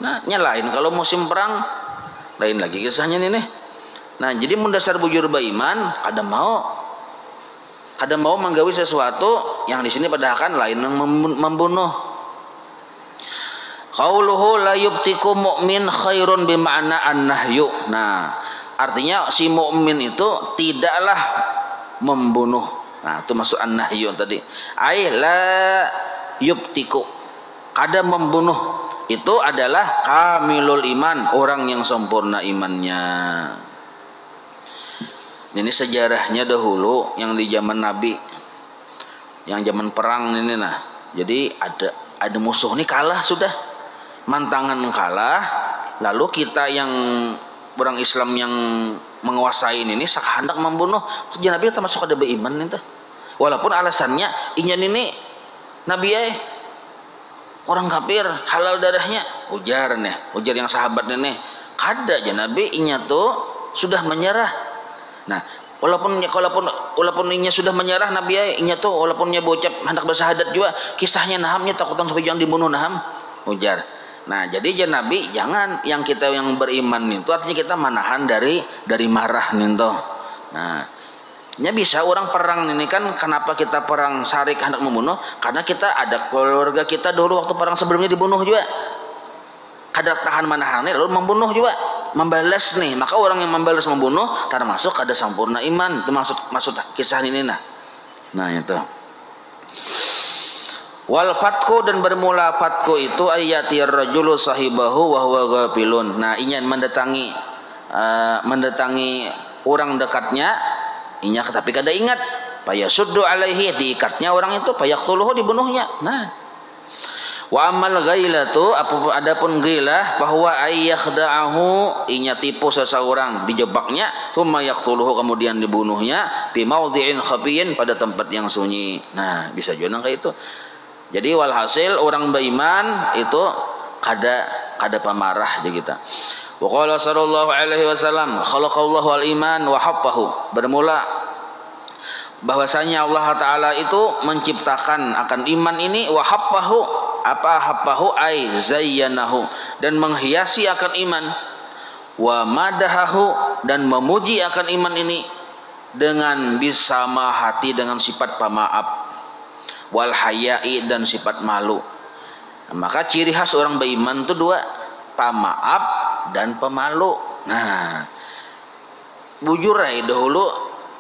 Nah, nyalain kalau musim perang lain lagi kisahnya nih. Nah, jadi mendasar bujur beriman kada mau menggawi sesuatu yang di sini padahal lain membunuh. Qauluhu la yubtiku mu'min khairun bima'na an-nahyu. Nah, artinya si mukmin itu tidaklah membunuh. Nah, itu maksud an-nahyu tadi. Ai la yubtiku. Kada membunuh itu adalah kamilul iman, orang yang sempurna imannya. Ini sejarahnya dahulu yang di zaman Nabi, yang zaman perang ini nah. Jadi ada musuh nih kalah sudah, mantangan kalah, lalu kita yang orang Islam yang menguasai ini hendak membunuh. Jadi Nabi termasuk ada beriman itu. Walaupun alasannya inyan ini Nabi orang kafir halal darahnya, ujar yang sahabat nih, kada aja Nabi inya tuh sudah menyerah. Nah, walaupun inya sudah menyerah Nabi inya tuh walaupun bocap hendak bersahadat juga kisahnya nahamnya takutan supaya jangan dibunuh naham, ujar. Nah, jadi Nabi jangan yang kita yang beriman itu artinya kita manahan dari marah nih toh. Nah, nya bisa orang perang ini kan kenapa kita perang Sarik hendak membunuh? Karena kita ada keluarga kita dulu waktu perang sebelumnya dibunuh juga. Kada tahan manahannya lalu membunuh juga, membalas nih. Maka orang yang membalas membunuh termasuk kada sempurna iman. Itu maksud kisah ini nah. Nah, itu. Wal fatku, dan bermula fatku itu ayatir rajulu sahibahu wa huwa ghafilun. Nah, ingin mendatangi orang dekatnya inya tapi kada ingat, payasuddu alaihi, diikatnya orang itu, payaqtuluhu, dibunuhnya. Nah, wa amal ghailatu, adapun ghailah bahwa ayyakhda'ahu, inya tipu seseorang, dijebaknya, thumma yaqtuluhu, kemudian dibunuhnya, bi maudhi'in khafiyin, pada tempat yang sunyi. Nah, bisa juga kayak itu. Jadi walhasil orang beriman itu kada pemarah je kita. Wa qala sallallahu alaihi wasallam khalaqallahu al-iman wa haffahu. Bermula bahwasanya Allah Ta'ala itu menciptakan akan iman ini, wa haffahu, apa haffahu ay zayyanahu, dan menghiasi akan iman, wa madahahu, dan memuji akan iman ini dengan bisama hati, dengan sifat pemaaf, wal haya'i, dan sifat malu. Nah, maka ciri khas orang beriman itu dua, pemaaf dan pemalu. Nah, bujur dahulu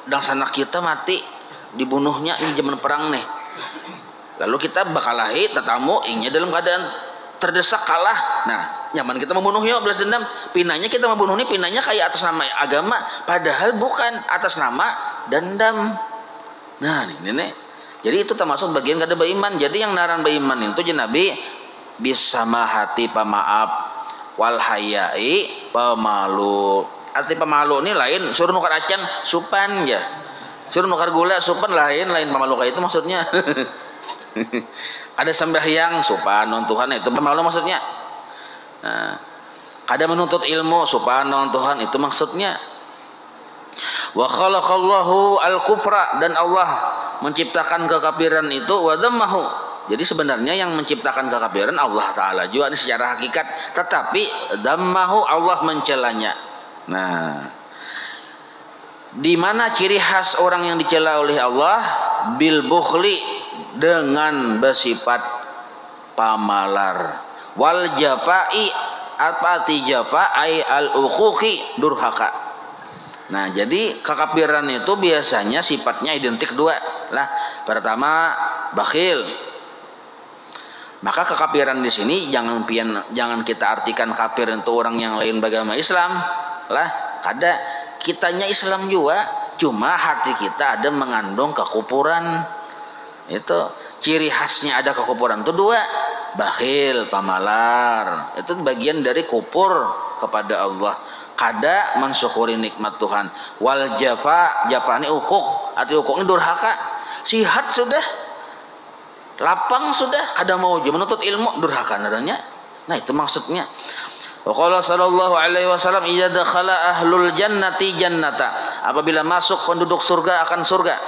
dan sanak kita mati dibunuhnya di zaman perang nih. Lalu kita bakalahi tetamu inya dalam keadaan terdesak kalah. Nah, nyaman kita membunuhnya balas dendam. Pinanya kita membunuh ini pinanya kayak atas nama agama, padahal bukan, atas nama dendam. Nah, ini nih. Jadi itu termasuk bagian kada beriman. Jadi yang naran beriman itu Nabi bisa hati pemaaf, wal hayai pemalu. Arti pemalu ini lain suruh nukar acan supan ya. Suruh nukar gula supan lain pemalu kayak itu maksudnya. Ada sembahyang supan non Tuhan, itu pemalu maksudnya. Nah, ada menuntut ilmu supan non Tuhan, itu maksudnya. Wa khalaqallahu al-kufra, dan Allah menciptakan kekafiran itu, wa dhammahu. Jadi sebenarnya yang menciptakan kekafiran Allah Ta'ala juga ini secara hakikat, tetapi dhammahu, Allah mencelanya. Nah, di mana ciri khas orang yang dicela oleh Allah? Bil bukhli, dengan bersifat pamalar, wal jafai, Apa arti jafa? Ai al-uquqi, durhaka. Nah, jadi kekafiran itu biasanya sifatnya identik dua lah. Pertama, bakhil. Maka kekafiran di sini jangan kita artikan kafir itu orang yang lain beragama Islam lah. Kada, kitanya Islam juga, cuma hati kita ada mengandung kekufuran. Itu ciri khasnya ada kekufuran itu dua, bakhil, pamalar. Itu bagian dari kufur kepada Allah. Kada mensyukuri nikmat Tuhan. Wal jafa, jafa ini ukuk, arti ukuk ini durhaka. Sihat sudah, lapang sudah, kada mau menuntut ilmu, durhaka nadanya. Nah, itu maksudnya. Waqala sallallahu alaihi wasallam, idza dakhala ahlul jannati jannata, apabila masuk penduduk surga akan surga.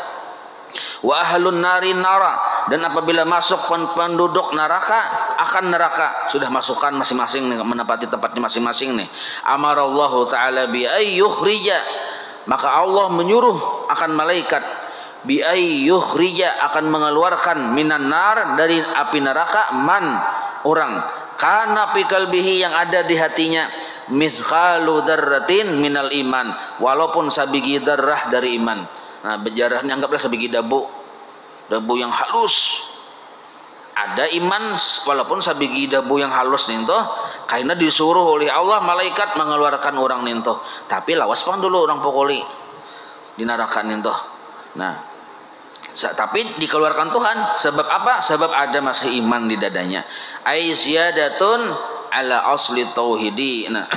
Wa ahlun nari nara, dan apabila masuk penduduk neraka akan neraka. Sudah masukkan masing-masing menempati tempatnya masing-masing nih. Amarallahu taala bi ayyukhrija, maka Allah menyuruh akan malaikat bi ayyukhrija, akan mengeluarkan minan nar, dari api neraka, man, orang kana fi qalbihi, yang ada di hatinya mithqalu dzarratin minal iman, walaupun sabigi darah dari iman. Nah, berjarahnya anggaplah sebiji dabu yang halus. Ada iman walaupun sabigi dabu yang halus ninto, karena disuruh oleh Allah malaikat mengeluarkan orang ninto. Tapi lawas pang dulu orang pokoli di neraka ninto. Nah, tapi dikeluarkan Tuhan. Sebab apa? Sebab ada masih iman di dadanya. Ai ziyadatun ala asli tauhidi. Nah,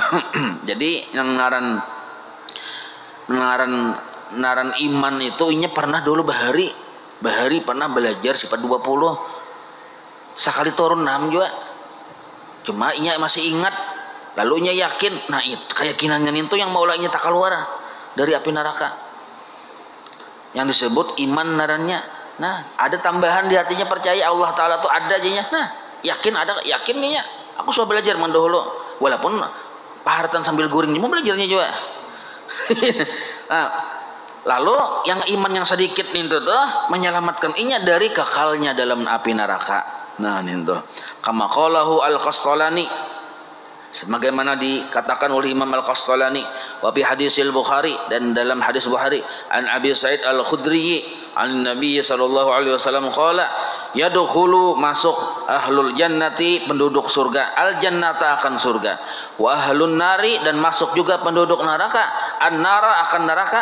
jadi yang naran iman itu inya pernah dulu bahari pernah belajar sifat 20 sekali turun 6 juga, cuma inya masih ingat, lalu inya yakin. Nah, itu keyakinannya itu yang maulah inya tak keluar dari api neraka, yang disebut iman narannya. Nah, ada tambahan di hatinya, percaya Allah Ta'ala itu ada aja. Nah, yakin nih, aku sudah belajar mendahulu, walaupun paharatan sambil guring mau belajarnya juga. Nah, lalu yang iman yang sedikit nih tuh menyelamatkan inya dari kekalnya dalam api neraka. Nah, nih tuh kama qalahu al-Qastalani, sebagaimana dikatakan oleh Imam Al-Qastalani, wa fi hadisil Bukhari, dan dalam hadis Bukhari, an Abi Sa'id Al-Khudri an Nabi sallallahu alaihi wasallam qala, yadkhulu, masuk, ahlul jannati, penduduk surga, al jannata, akan surga, wa ahlun nari, dan masuk juga penduduk neraka, an-nara, akan neraka.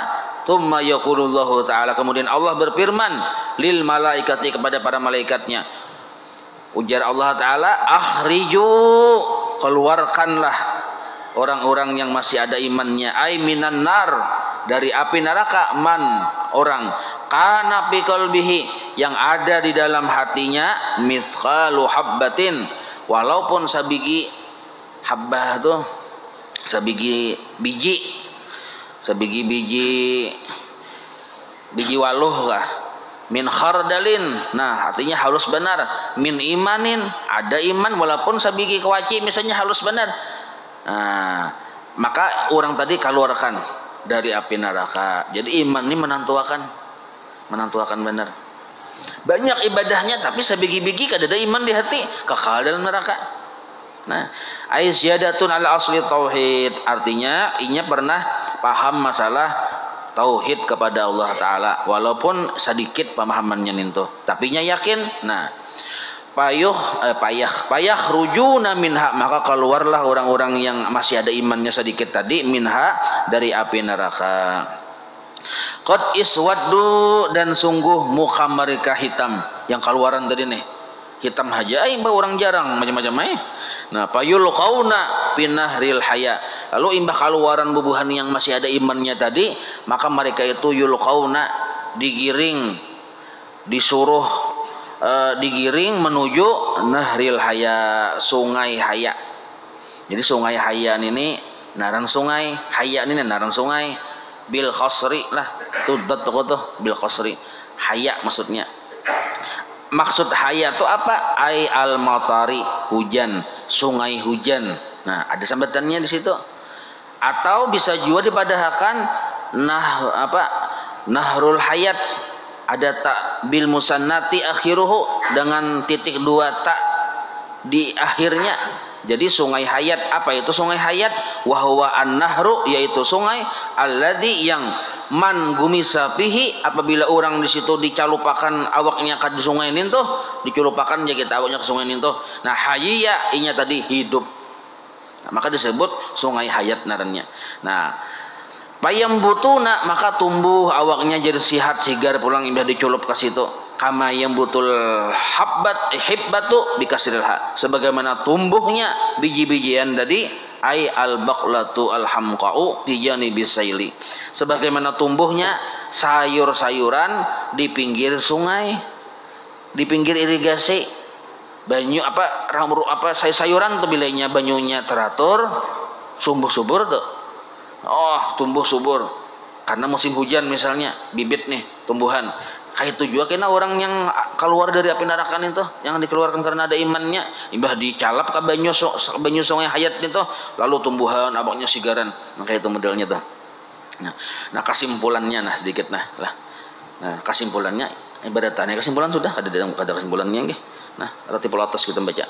Tsumma yaqulullahu ta'ala, kemudian Allah berfirman, lil malaikati, kepada para malaikatnya. Ujar Allah Ta'ala, akhriju, keluarkanlah orang-orang yang masih ada imannya, ai minan nar, dari api neraka, man, orang kana fi qalbihi, yang ada di dalam hatinya mithqalu habbatin, walaupun sabigi habbah tuh sabigi biji waluh lah, min khardalin. Nah, artinya halus benar. Min imanin, ada iman walaupun sabigi kewaci misalnya halus benar. Nah, maka orang tadi keluarkan dari api neraka. Jadi iman ini menantuakan benar. Banyak ibadahnya tapi sabigi-bigi kada ada iman di hati, kekal dalam neraka. Nah, aisyadatun ala asli tauhid, artinya inya pernah paham masalah tauhid kepada Allah Ta'ala, walaupun sedikit pemahamannya nintu, tapi nya yakin. Nah, payah rujuna minha, maka keluarlah orang-orang yang masih ada imannya sedikit tadi, minha, dari api neraka. Qad iswaddu, dan sungguh muka mereka hitam, yang keluaran tadi nih hitam aja, orang jarang macam-macam Nah, payulqauna pinahril haya, lalu imbah keluaran bubuhan yang masih ada imannya tadi, maka mereka itu yulqauna, disuruh digiring menuju nahril haya, sungai haya. Jadi sungai haya ini naran sungai, haya ini naran sungai, bil khasri lah, tuh bil khasri, haya maksudnya. Maksud haya itu apa? Ai al matari, hujan, sungai hujan. Nah, ada sambatannya di situ. Atau bisa juga dipadahkan nahrul hayat, ada tak bil musannati akhiruhu, dengan titik 2 tak di akhirnya. Jadi sungai hayat, apa itu sungai hayat? Wa huwa an-nahru, yaitu sungai alladzi yang man gumisa fihi, apabila orang di situ dicalupakan awaknya ka di sungai ini tuh, dicalupakan jadi awaknya ke sungai ini tuh. Nah, hayya inya tadi hidup. Nah, maka disebut sungai hayat narannya. Nah, payam butuna, maka tumbuh awaknya jadi sihat sigar pulang indah diculup ke situ. Kama yang butul hibbatu bikasril ha, sebagaimana tumbuhnya biji-bijian tadi, ai al-baqlatu al-hamqa'u fi janibis saili, sebagaimana tumbuhnya sayur-sayuran di pinggir sungai, di pinggir irigasi. Banyu sayuran tuh bilainya banyunya teratur, subur tuh. Oh, tumbuh subur karena musim hujan misalnya, bibit nih tumbuhan. Kayak itu juga kena orang yang keluar dari api neraka itu, yang dikeluarkan karena ada imannya, imbah dicalap ke banyu sungai hayat itu, lalu tumbuhan abangnya sigaran. Maka itu modelnya tuh. Nah kesimpulannya sedikit lah. Nah kesimpulannya ibaratannya, kesimpulan sudah ada kesimpulannya nggih. Nah rati pola atas kita baca.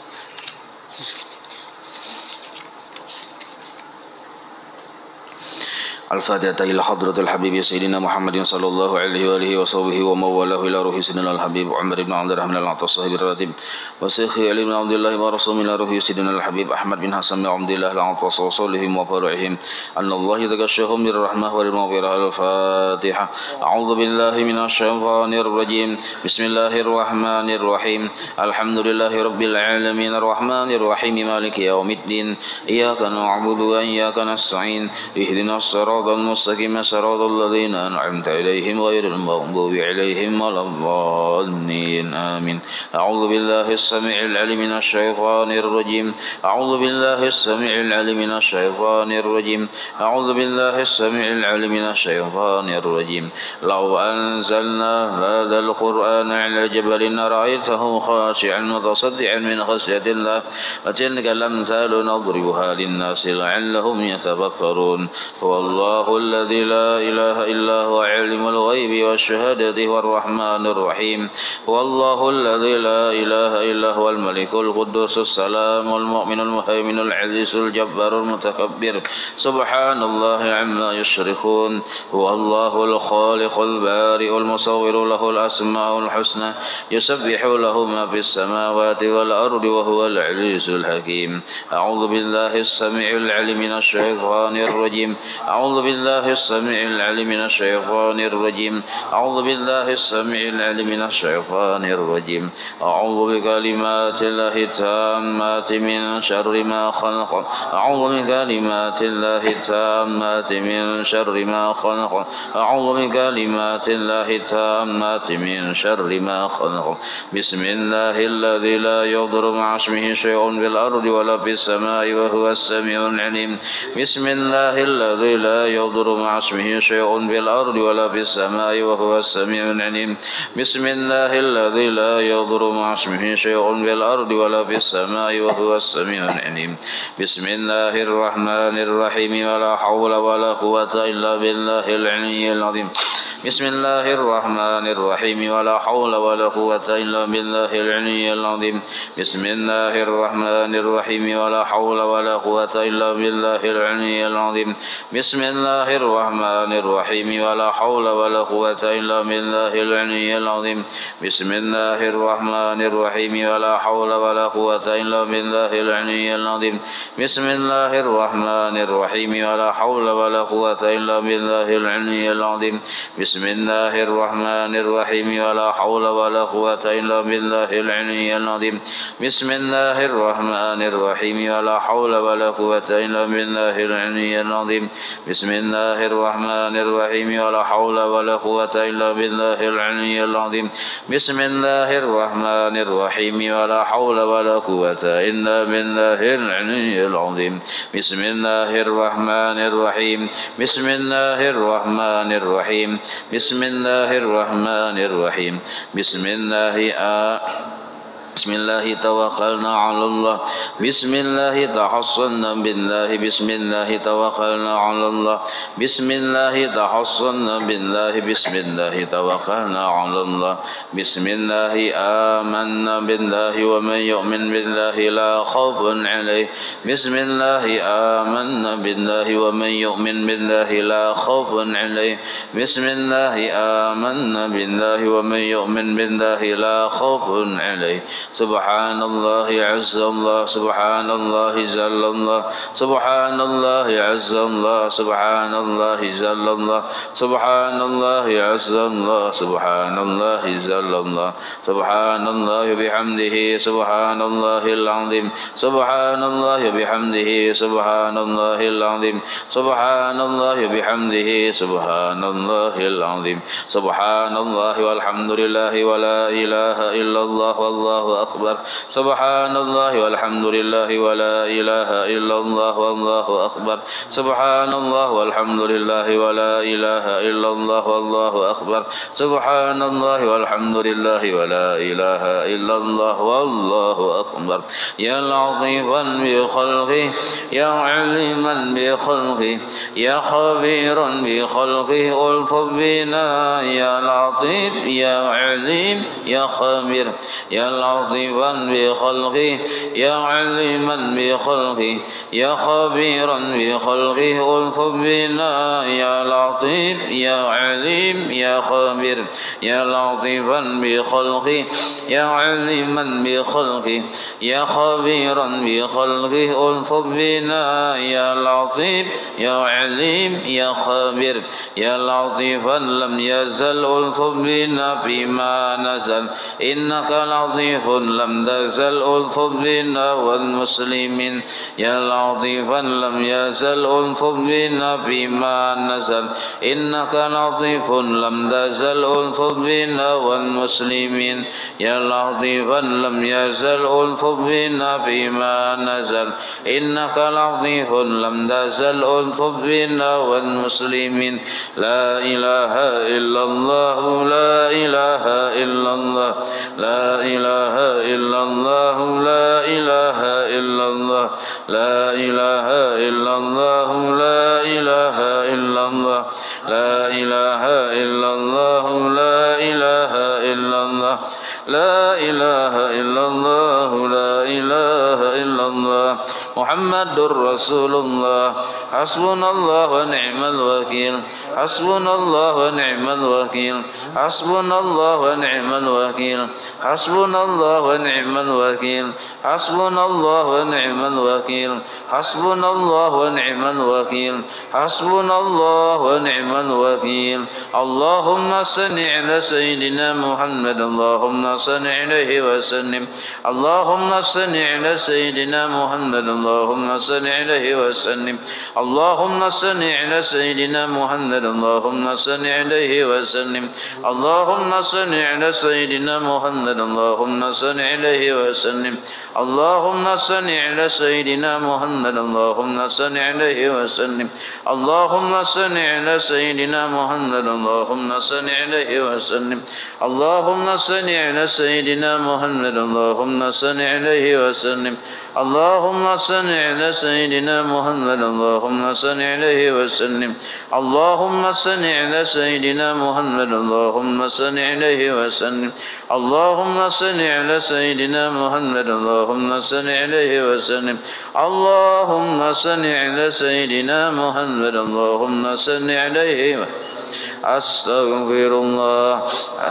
الفاتحة إلى حضرة الحبيب سيدنا محمد صلى الله عليه وآله وصحبه ومن والاه إلى روح سيدنا الحبيب عمر بن عبد الرحمن العطاء الصاحب الراتب وشيخ علي بن عبد الله ورسول إلى روح سيدنا الحبيب أحمد بن حسن بن عبد الله العطاء وصولهم وفرعهم أن الله يتغشاهم بالرحمة والمغفرة. الفاتحة. أعوذ بالله من الشيطان الرجيم. بسم الله الرحمن الرحيم. الحمد لله رب العالمين الرحمن الرحيم مالك يوم الدين إياك نعبد وإياك نستعين اهدنا الصراط المستقيم صراط الذين أنعمت عليهم غير المغضوب عليهم ولا الضالين آمين. أعوذ بالله السميع العليم من الشيطان الرجيم. أعوذ بالله السميع العليم من الشيطان الرجيم. أعوذ بالله السميع العليم من الشيطان الرجيم. لو أنزلنا هذا القرآن على جبل لرأيته خاشعا متصدعا من خشية الله وتلك الأمثال نضربها للناس لعلهم يتفكرون. هو الله الذي لا إله إلا هو عالم الغيب والشهادة هو الرحمن الرحيم. هو الله الذي لا إله إلا هو الملك القدوس السلام المؤمن المهيمن العزيز الجبار المتكبر سبحان الله عما يشركون. هو الله الخالق البارئ المصور له الأسماء الحسنى يسبح له ما في السماوات والأرض وهو العزيز الحكيم. أعوذ بالله السميع العليم من الشيطان الرجيم. أعوذ بالله السميع العليم من الشيطان الرجيم. أعوذ بالله السميع العليم من الشيطان الرجيم. أعوذ بكلمات الله التامات من شر ما خلق. أعوذ بكلمات الله التامات من شر ما خلق. أعوذ بكلمات الله التامات من شر ما خلق. بسم الله الذي لا يضر مع اسمه شيء في الأرض ولا في السماء وهو السميع العليم. بسم الله الذي لا يضر مع اسمه شيء في الأرض ولا في السماء وهو السميع العليم. بسم الله الذي لا يضر مع اسمه شيء في الأرض ولا في السماء وهو السميع العليم. بسم الله الرحمن الرحيم. ولا حول ولا قوة إلا بالله العلي العظيم. بسم الله الرحمن الرحيم. ولا حول ولا قوة إلا بالله العلي العظيم. بسم الله الرحمن الرحيم. ولا حول ولا قوة إلا بالله العلي العظيم. بسم الله الرحمن الرحيم. ولا حول ولا قوة إلا بالله العلي العظيم. بسم الله الرحمن الرحيم. ولا حول ولا قوة إلا بالله العلي العظيم. بسم الله الرحمن الرحيم. ولا حول ولا قوة إلا بالله العلي العظيم. بسم الله الرحمن الرحيم. ولا حول ولا قوة إلا بالله العلي العظيم. بسم الله الرحمن الرحيم. ولا حول ولا قوة إلا بالله العلي العظيم. بسم الله الرحمن الرحيم. ولا حول ولا قوة إلا بالله العلي العظيم. بسم الله الرحمن الرحيم. ولا حول ولا قوة إلا بالله العلي العظيم. بسم الله الرحمن الرحيم. بسم الله الرحمن الرحيم. بسم الله الرحمن الرحيم. بسم الله بسم الله توكلنا على الله بسم الله تحصنا بالله بسم الله توكلنا على الله بسم الله تحصنا بالله بسم الله توكلنا على الله بسم الله آمنا بالله ومن يؤمن بالله لا خوف عليه بسم الله آمنا بالله ومن يؤمن بالله لا خوف عليه بسم الله آمنا بالله ومن يؤمن بالله لا خوف عليه سبحان الله عز الله سبحان الله جل الله سبحان الله عز الله سبحان الله جل الله سبحان الله عز الله سبحان الله جل الله سبحان الله بحمده سبحان الله العظيم سبحان الله بحمده سبحان الله العظيم سبحان الله بحمده سبحان الله العظيم سبحان الله والحمد لله ولا إله إلا الله والله أكبر سبحان الله والحمد لله ولا إله إلا الله والله أكبر سبحان الله والحمد لله ولا إله إلا الله والله أكبر سبحان الله والحمد لله ولا إله إلا الله والله أكبر يا لطيفا بخلقه يا عليما بخلقه يا خبيرا بخلقه ألف بنا يا لطيف يا عليم يا خبير يا لطيفا بخلقه يا عليما بخلقه يا خبيرا بخلقه ألف بنا يا لطيف يا عليم يا خبير يا لطيفا بخلقه يا عليما بخلقه يا خبيرا بخلقه ألف بنا يا لطيف يا عليم يا خبير يا لطيفا لم يزل ألف بنا فيما نزل إنك لطيف لم تزل ألف بنا والمسلمين يا لطيفا لم يزل ألف بنا فيما نزل إنك لطيف لم تزل ألف بنا والمسلمين يا لطيفا لم يزل ألف بنا فيما نزل إنك لطيف لم تزل ألف بنا والمسلمين لا إله إلا الله لا إله إلا الله لا إله إلا الله لا إله إلا الله لا إله إلا الله لا إله إلا الله لا إله إلا الله لا إله إلا الله لا إله إلا الله لا إله إلا الله محمد رسول الله حسبنا الله ونعم الوكيل حسبنا الله ونعم الوكيل حسبنا الله ونعم الوكيل حسبنا الله ونعم الوكيل حسبنا الله ونعم الوكيل حسبنا الله ونعم الوكيل حسبنا الله ونعم الوكيل اللهم صل على سيدنا محمد اللهم صل عليه وسلم اللهم صل على سيدنا محمد اللهم صل عليه وسلم اللهم صل على سيدنا محمد اللهم صل عليه وسلم اللهم صل على سيدنا محمد اللهم صل عليه وسلم اللهم صل على سيدنا محمد اللهم صل عليه وسلم اللهم صل على سيدنا محمد اللهم صل عليه وسلم اللهم صل على سيدنا محمد اللهم صل عليه وسلم اللهم صل على سيدنا محمد اللهم صل عليه وسلم اللهم صل على سيدنا محمد اللهم صل عليه وسلم اللهم صل على سيدنا محمد اللهم صل عليه وسلم اللهم صل على سيدنا محمد اللهم صل عليه وسلم أستغفر الله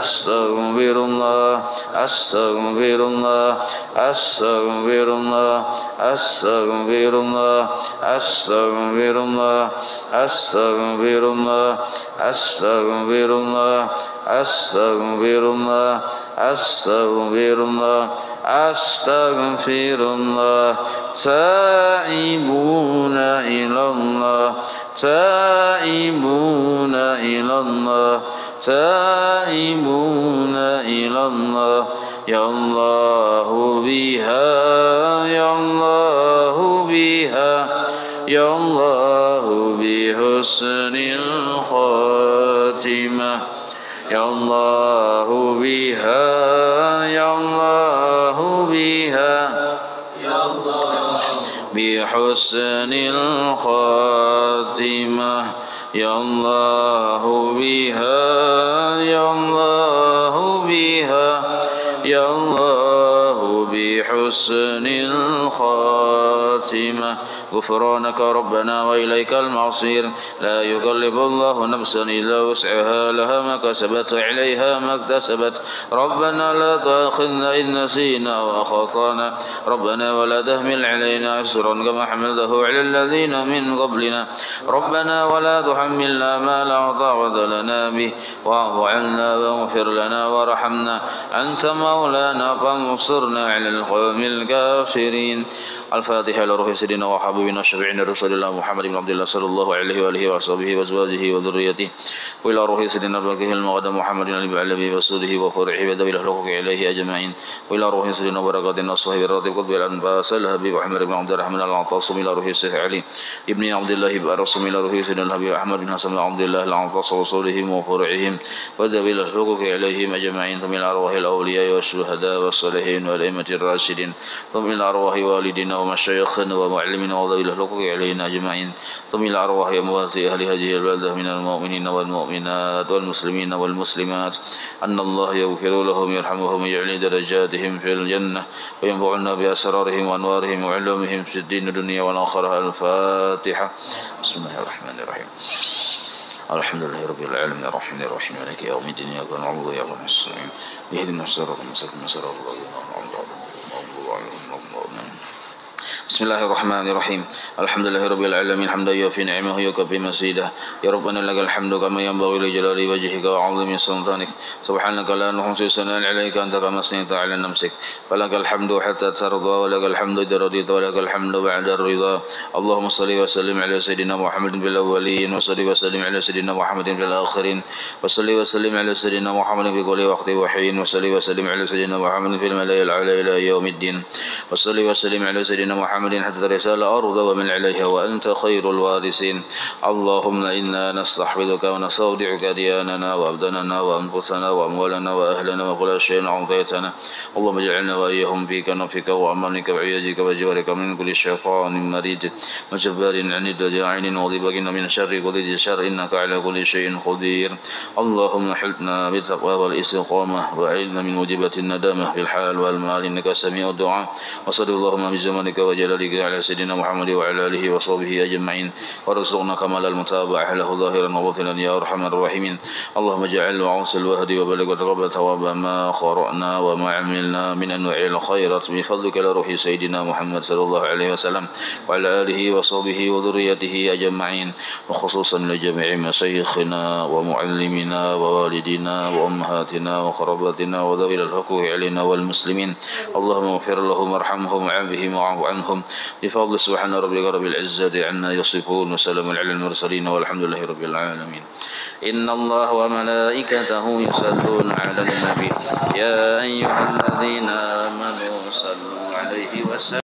أستغفر الله أستغفر الله أستغفر الله أستغفر الله أستغفر الله أستغفر الله أستغفر الله أستغفر الله أستغفر الله أستغفر الله تائبون إلى الله تائبون إلى الله تائبون إلى الله يا الله بها يا الله بها يا الله بحسن الخاتمة يا الله بها يا الله بها بحسن الخاتمة يا الله بها يا الله بها يا الله بحسن الخاتمة غفرانك ربنا وإليك المصير لا يكلف الله نفسا إلا وسعها لها ما كسبت وعليها ما اكتسبت ربنا لا تؤاخذنا إن نسينا وأخطأنا ربنا ولا تحمل علينا إصرا كما حملته على الذين من قبلنا ربنا ولا تحملنا ما لا طاقة لنا به واعف عنا واغفر لنا وارحمنا أنت مولانا فانصرنا على القوم الكافرين. الفاتحة لروح سيدنا وحبيبنا شفيعنا رسول الله محمد بن عبد الله صلى الله عليه وآله وصحبه وأزواجه وذريته وإلى روح سيدنا الباقي المقدم محمد بن علي وسوده وفرعه وذوي الحقوق إليه أجمعين وإلى روح سيدنا بركات الصحيح الراتب قطب الأنفاس الحبيب محمد بن عبد الرحمن العطاس إلى روح الشيخ علي ابن عبد الله الرسول إلى روح سيدنا الحبيب أحمد بن حسن بن عبد الله العطاس وصولهم وفرعهم وذوي الحقوق إليهم أجمعين ثم إلى أرواح الأولياء والشهداء والصالحين والأئمة الراشدين ثم إلى أرواح والدنا ومشايخنا ومعلمنا وذوي الحقوق علينا أجمعين ثم إلى أرواح أموات أهل هذه البلدة من المؤمنين والمؤمنات والمسلمين والمسلمات أن الله يغفر لهم يرحمهم ويعلي درجاتهم في الجنة وينفعنا بأسرارهم وأنوارهم وعلومهم في الدين الدنيا والآخرة. الفاتحة. بسم الله الرحمن الرحيم. الحمد لله رب العالمين الرحمن الرحيم مالك يوم الدين إياك نعبد وإياك نستعين اهدنا الصراط المستقيم صراط الذين أنعمت عليهم. بسم الله الرحمن الرحيم. الحمد لله رب العالمين حمدا يوفي نعمه ويكفي مزيده يا ربنا لك الحمد كما ينبغي لجلال وجهك وعظيم سلطانك سبحانك لا نحصي ثناء عليك أنت كما أثنيت على نفسك فلك الحمد حتى ترضى ولك الحمد إذا رضيت ولك الحمد بعد الرضا. اللهم صل وسلم على سيدنا محمد في الأولين وصل وسلم على سيدنا محمد في الآخرين وصل وسلم على سيدنا محمد في كل وقت وحين وصل وسلم على سيدنا محمد في الملأ الأعلى إلى يوم الدين وصل وسلم على سيدنا محمد حتى ترث الأرض ومن عليها وأنت خير الوارثين. اللهم إنا نستحفظك ونستودعك دياننا وأبداننا وأنفسنا وأموالنا وأهلنا وكل شيء أعطيتنا. اللهم اجعلنا وإياهم في كنفك وأمانك وعياذك وجوارك من كل شيطان مريد وجبار عنيد وجاعل وضبك من شر كل ذي شر إنك على كل شيء قدير. اللهم حلنا بالتقوى والاستقامة وأعذنا من موجبات الندامة في الحال والمال إنك سميع الدعاء. وصل اللهم بزمانك وجلالك على سيدنا محمد وعلى آله وصحبه أجمعين وارزقنا كمال المتابعة له ظاهرا وباطنا يا أرحم الراحمين. اللهم اجعل وعوس الوهد وبلغ وتقبل ثواب ما قرأنا وما عملنا من أنواع الخيرات بفضلك لروح سيدنا محمد صلى الله عليه وسلم وعلى آله وصحبه وذريته أجمعين وخصوصا لجميع مشايخنا ومعلمنا ووالدنا وأمهاتنا وقراباتنا وذوي الحقوق علينا والمسلمين. اللهم اغفر لهم وارحمهم وعافهم واعف عنهم بفضل سبحان ربك رب العزة عما يصفون وسلام على المرسلين والحمد لله رب العالمين. إن الله وملائكته يصلون على النبي يا أيها الذين آمنوا